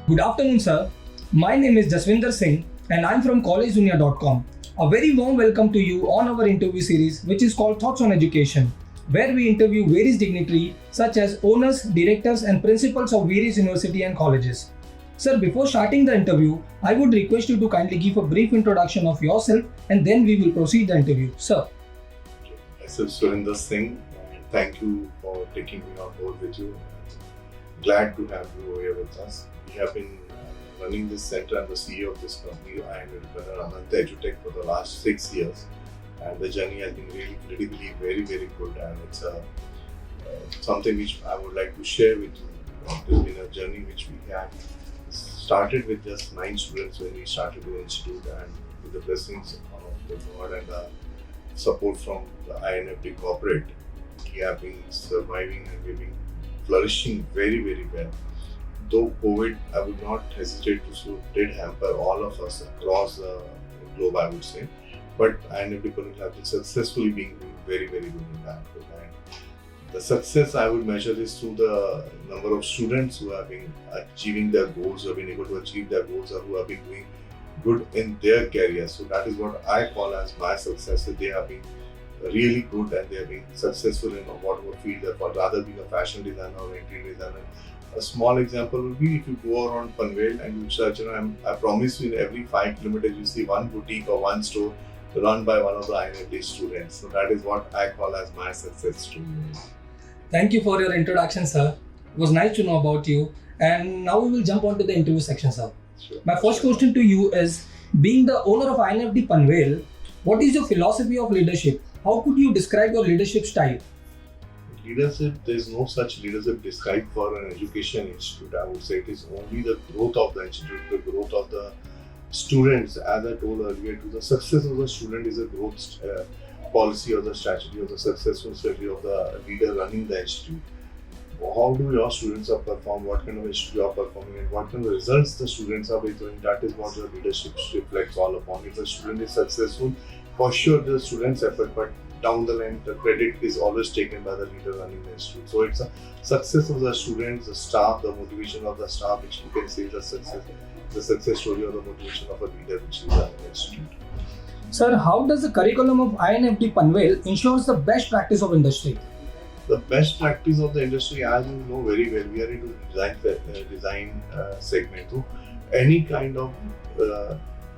Good afternoon, sir. My name is Surinder Singh and I'm from collegedunia.com. A very warm welcome to you on our interview series, which is called Thoughts on Education, where we interview various dignitaries such as owners, directors, and principals of various universities and colleges. Sir, before starting the interview, I would request you to kindly give a brief introduction of yourself and then we will proceed the interview. Sir. Myself Surinder Singh, and thank you for taking me on board with you. Glad to have you here with us. We have been running this center and the CEO of this company, INIFD Edutech, for the last 6 years, and the journey has been really incredibly very good, and it's something which I would like to share with you. It has been a journey which we have started with just 9 students when we started the institute, and with the blessings of the God and the support from the INFD corporate, we have been surviving and we've been flourishing very well. Though COVID, I would not hesitate to say, did hamper all of us across the globe, I would say. But INFD Panvel have been successfully being very good in that. And the success I would measure is through the number of students who have been achieving their goals, who have been able to achieve their goals, or who have been doing good in their career. So that is what I call as my success. They have been really good and they have been successful in whatever field they are, rather being a fashion designer or interior designer. A small example would be if you go around Panvel and you search, I promise you in every 5 kilometers you see one boutique or one store run by one of the INFD students. So that is what I call as my success story. Thank you for your introduction, sir. It was nice to know about you. And now we will jump on to the interview section, sir. Sure. My first question to you is, being the owner of INFD Panvel, what is your philosophy of leadership? How could you describe your leadership style? Leadership, there is no such leadership described for an education institute. I would say it is only the growth of the institute, the growth of the students. As I told earlier, to the success of the student is a growth policy or the strategy of the successful strategy of the leader running the institute. How do your students perform, what kind of institute you are performing, and what kind of results the students are doing, that is what your leadership reflects all upon. If the student is successful, for sure the student's effort, but down the line the credit is always taken by the leader running the institute. So it's a success of the students, the staff, the motivation of the staff, which you can say is the success story or the motivation of a leader which is running the institute. Sir, how does the curriculum of INFD Panvel ensures the best practice of industry? The best practice of the industry, as you know very well, we are into design segment. So any kind of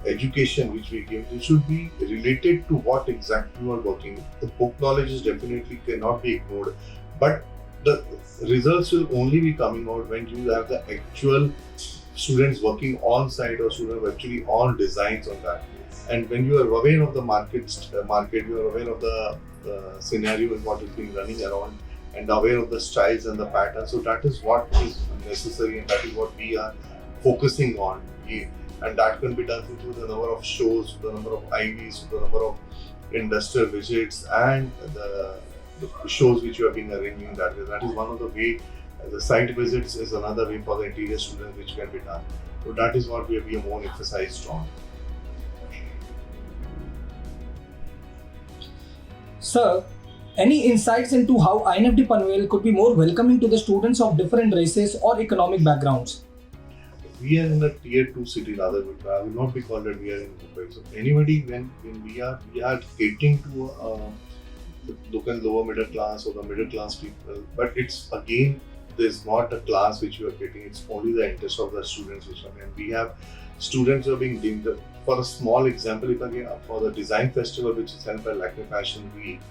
education which we give, it should be related to what exactly you are working. The book knowledge is definitely cannot be ignored, but the results will only be coming out when you have the actual students working on site or students actually on designs on that. And when you are aware of the market, you are aware of the scenario and what is being running around, and aware of the styles and the patterns. So that is what is necessary, and that is what we are focusing on. And that can be done through the number of shows, the number of IVs, the number of industrial visits, and the shows which you have been arranging that way. That is one of the way. The site visits is another way for the interior students which can be done. So that is what we are more emphasized on. Sir, any insights into how INFD Panvel could be more welcoming to the students of different races or economic backgrounds? We are in a tier 2 city, rather, but I will not be called that we are in Mumbai. So anybody, when we are catering to the lower middle class or the middle class people, but it's again, there's not a class which we are getting, it's only the interest of the students which are, and we have students who are being deemed. For a small example, if again for the design festival which is held by Lakme Fashion Week,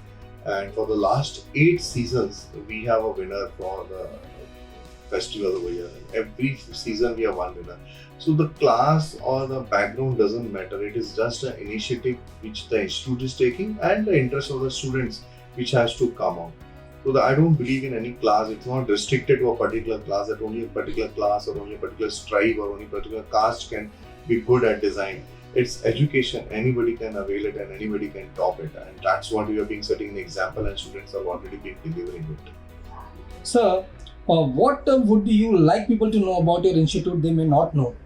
and for the last 8 seasons we have a winner for the festival over here. Every season we have one winner. So the class or the background doesn't matter. It is just an initiative which the institute is taking and the interest of the students which has to come out. So I don't believe in any class. It's not restricted to a particular class, that only a particular class or only a particular tribe or only a particular caste can be good at design. It's education. Anybody can avail it and anybody can top it. And that's what we are being setting an example, and students have already been delivering it. Sir, what would you like people to know about your institute they may not know?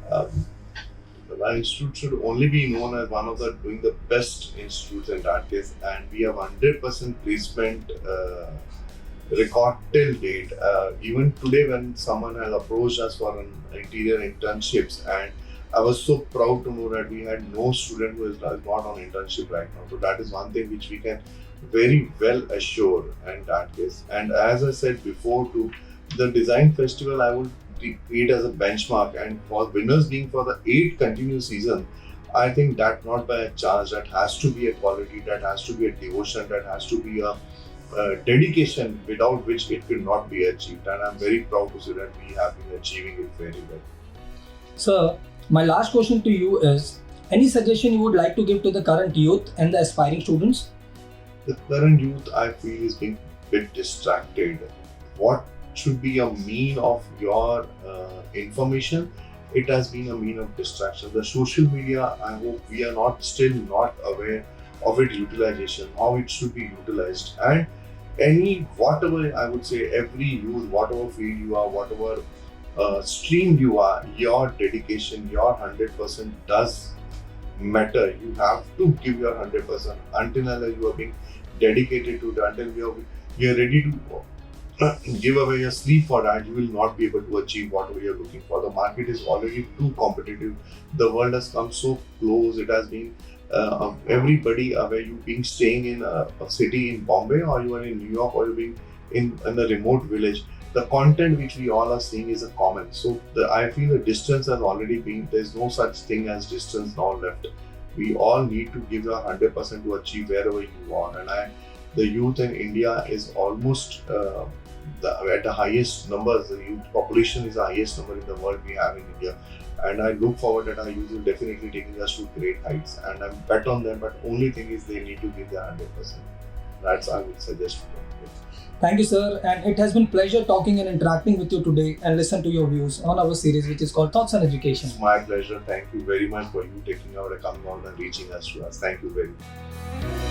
Our institute should only be known as one of the doing the best institutes in that case, and we have 100% placement record till date. Even today, when someone has approached us for an interior internships, and I was so proud to know that we had no student who is not on internship right now. So that is one thing which we can very well assure in that case. And as I said before, to the design festival, I would treat as a benchmark, and for winners being for the 8th continuous season, I think that not by a chance, that has to be a quality, that has to be a devotion, that has to be a dedication without which it could not be achieved. And I'm very proud to say that we have been achieving it very well. Sir, my last question to you is, any suggestion you would like to give to the current youth and the aspiring students? The current youth, I feel, is being a bit distracted. What should be a mean of your information? It has been a mean of distraction. The social media, I hope we are still not aware of its utilization, how it should be utilized. And whatever, I would say, every youth, whatever field you are, whatever stream you are, your dedication, your 100% does matter. You have to give your 100% until you are being dedicated to it, until you are ready to give away your sleep for that. You will not be able to achieve whatever you are looking for. The market is already too competitive. The world has come so close. It has been everybody, where you being staying in a city in Bombay, or you are in New York, or you being in a remote village, the content which we all are seeing is a common. So I feel the distance has already been, there's no such thing as distance now left. We all need to give your 100% to achieve wherever you are. And the youth in India is almost at the highest numbers. The youth population is the highest number in the world we have in India. And I look forward that our youth will definitely taking us to great heights. And I'm bet on them, but only thing is they need to give their 100%. That's I would suggest to them. Thank you, sir. And it has been pleasure talking and interacting with you today and listen to your views on our series, which is called Thoughts on Education. It's my pleasure. Thank you very much for you taking out and coming on and reaching us to us. Thank you very much.